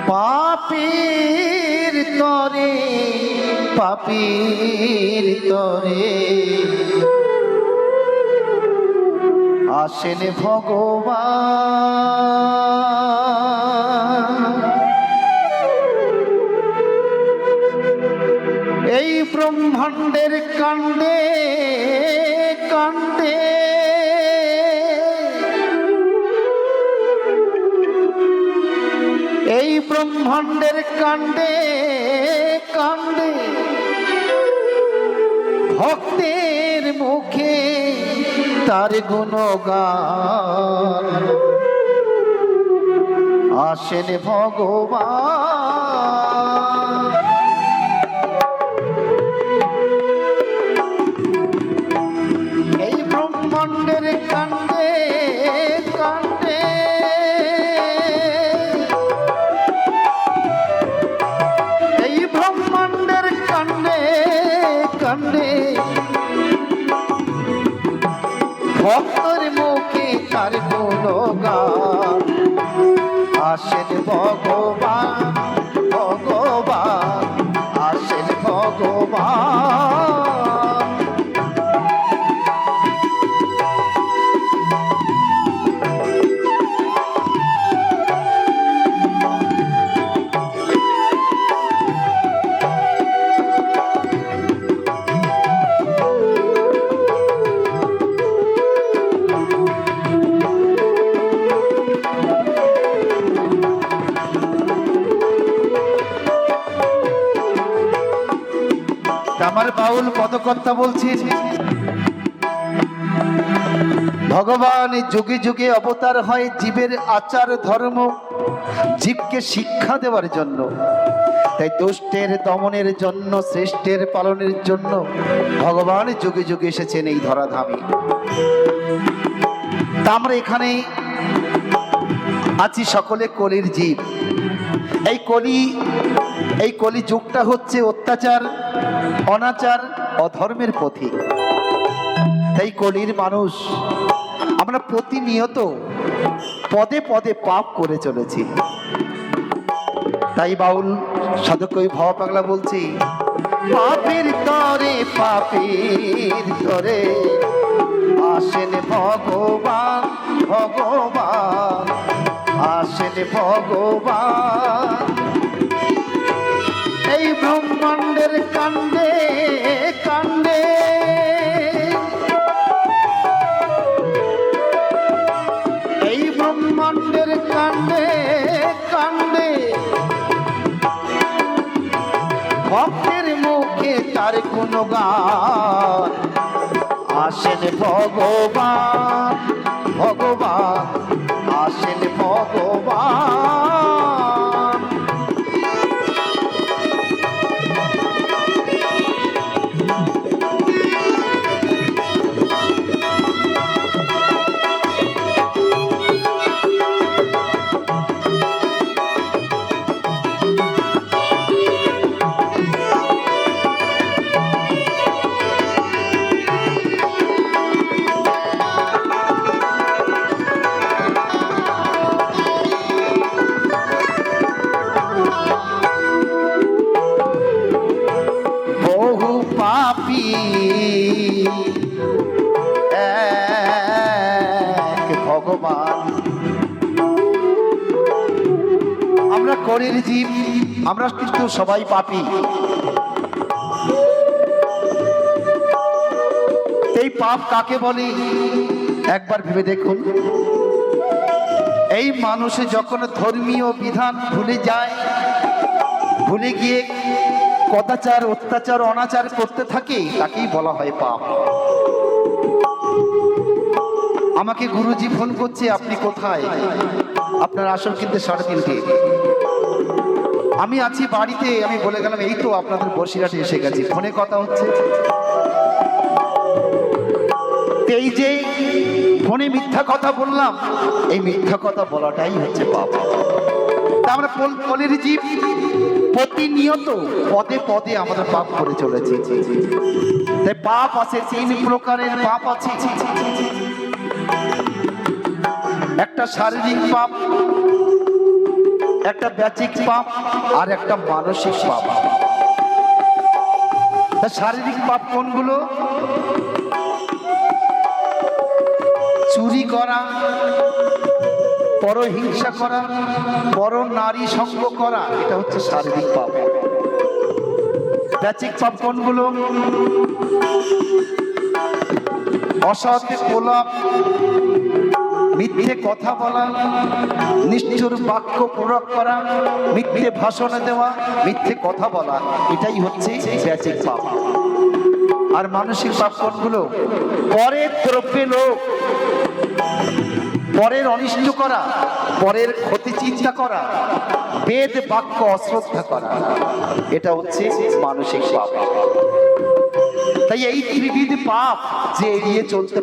পাপীর তরে পাপীর তরে আসেন ভগবান। এই ব্রহ্মাণ্ডের কাণ্ডে কাণ্ডে এই ব্রহ্মাণ্ডের কাণ্ডে কাণ্ডে ভক্তের মুখে তার গুণগান আসেন ভগবান। এই ব্রহ্মাণ্ডের কাণ্ডে কাণ্ডে এই ব্রহ্মাণ্ডের কাণ্ডে কাণ্ডে ভক্তের মুখে তার গুণগান আসেন ভগবান ভগবান আসেন ভগবান। আমার বাউল পদকর্তা বলছেন, ভগবান যুগে যুগে অবতার হয় জীবের আচার ধর্ম জীবকে শিক্ষা দেওয়ার জন্য। তাই দুষ্টের দমনের জন্য শ্রেষ্ঠের পালনের জন্য ভগবান যুগে যুগে এসেছেন এই ধরাধামে। তা আমরা এখানে আছি সকলে কলির জীব। এই কলি যুগটা হচ্ছে অত্যাচার অনাচার অধর্মের পথিক। তাই কলির মানুষ আমরা প্রতিনিয়ত পদে পদে পাপ করে চলেছি। তাই বাউল সাধক কবি ভব পাগলা বলছি, পাপের তরে পাপের তরে আসেন ভগবান ভগবান আসেন ভগবান। এই ব্রহ্মাণ্ডের কাণ্ডে কাণ্ডে এই ব্রহ্মাণ্ডের কাণ্ডে কাণ্ডে ভক্তের মুখে তার গুণগান আসেন ভগবান ভগবান আসেন ভগবান। ভগবান আমরা কলির জীব, আমরা কিন্তু সবাই পাপী। এই পাপ কাকে বলে একবার ভেবে দেখুন। এই মানুষে যখন ধর্মীয় বিধান ভুলে যায়, ভুলে গিয়ে কদাচার অত্যাচার অনাচার করতে থাকে, তাকেই বলা হয় পাপ। আমাকে গুরুজি ফোন করছে, আপনি কোথায়? আপনার আসল কিন্তু 3:30। আমি আছি বাড়িতে। আমি বলে গেলাম এই তো আপনাদের বসিরহাটে এসে গেছি। ফোনে কথা হচ্ছে। এই যে ফোনে মিথ্যা কথা বললাম, এই মিথ্যা কথা বলাটাই হচ্ছে পাপ। তা আমরা কলির জীব, প্রতিনিয়ত পদে পদে আমাদের পাপ করে চলেছি। তাই পাপ আছে 3 প্রকারের পাপ আছে। একটা শারীরিক পাপ, একটা ব্যাচিক পাপ আর একটা মানসিক পাপ। শারীরিক পাপ কোনগুলো? চুরি করা, পরহিংসা করা, পর নারী সঙ্গ করা, এটা হচ্ছে শারীরিক পাপ। ব্যাচিক পাপ কোনগুলো? অসৎ প্রলাপ, মিথ্যে কথা বলা, নিষ্ঠুর বাক্য প্রয়োগ করা, মিথ্যে ভাষণ দেওয়া, মিথ্যে কথা বলা, এটাই হচ্ছে ব্যাচিক পাপ। আর মানসিক পাপ কোনগুলো? পরের দ্রব্যে লোভ, পরের অনিষ্ট করা, পরের ক্ষতি চিন্তা করা, বেদ বাক্য অশ্রদ্ধা করা, এটা হচ্ছে মানসিক পাপ। তাই এই ত্রিবিধ পাপ যে এড়িয়ে চলতে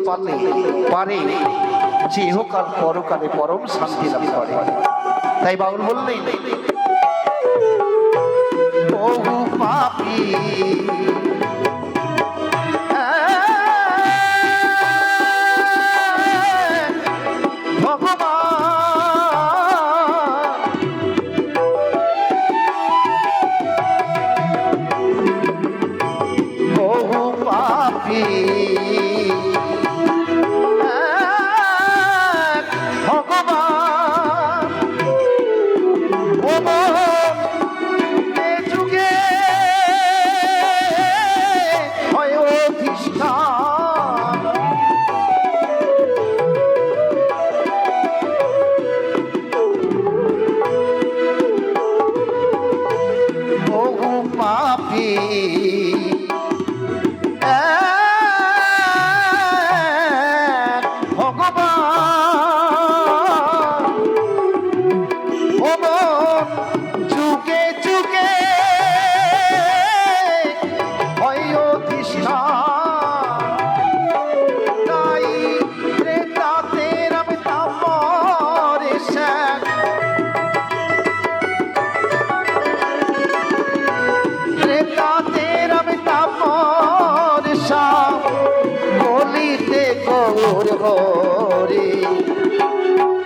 পারে সে ইহকাল পরকালে পরম শান্তি লাভ করে। তাই বাউল বললেন, বহু পাপী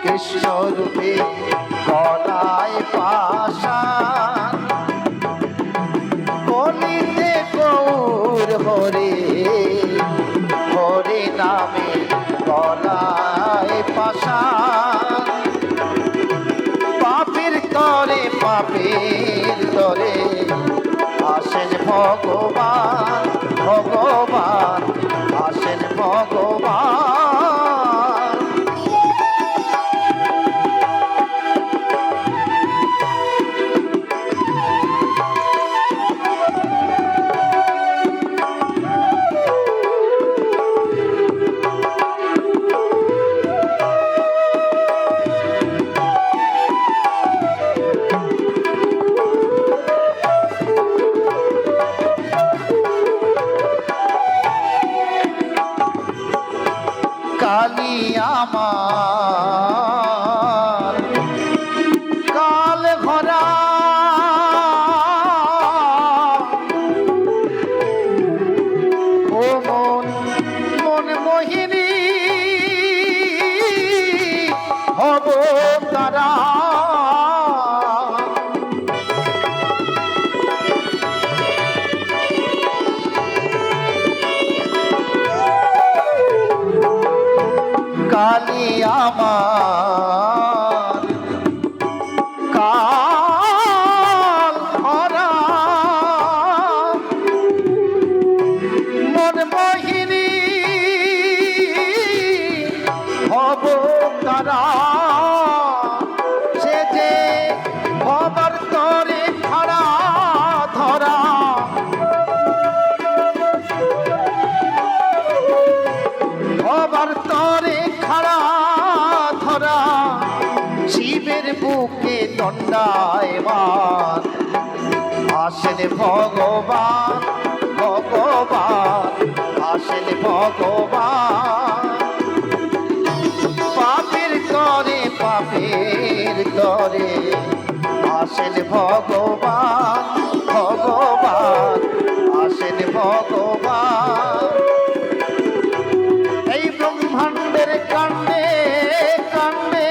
কৃষ্ণরূপে গলায় পাশান, কলিতে গৌর হরে, হরে নামে গলায় পাশান। পাপের তরে আসেন ভগবান, ভগবান আসেন ভগবান। কালী আমার কাল ভরা, ও মন মোহিনী হব তারা। কালী আমার কাল ভরা, মন মোহিনী হব তারা। সে যে হবার তরে খাড়া ধরা, হবার তরে খাড়া ধরা, শিবের বুকে দণ্ডায়মান। আসেন ভগবান, ভগবান আসেন ভগবান। পাপের তরে আসেন ভগবান, ভগবান আসেন ভগবান। এই ব্রহ্মাণ্ডের কাণ্ডে কাণ্ডে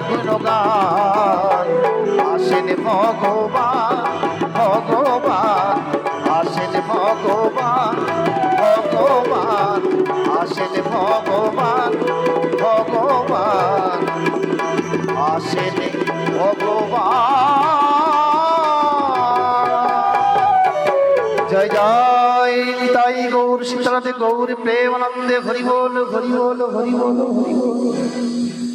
গুণগান। আসেন ভগবান ভগবান, আসেন ভগবান ভগবান, আসেন ভগবান ভগবান, আসেন ভগবান। জয় জয় নিতাই গৌর সীতারাধে গৌর প্রেমানন্দে হরি বল হরি বল হরি বল হরি বল।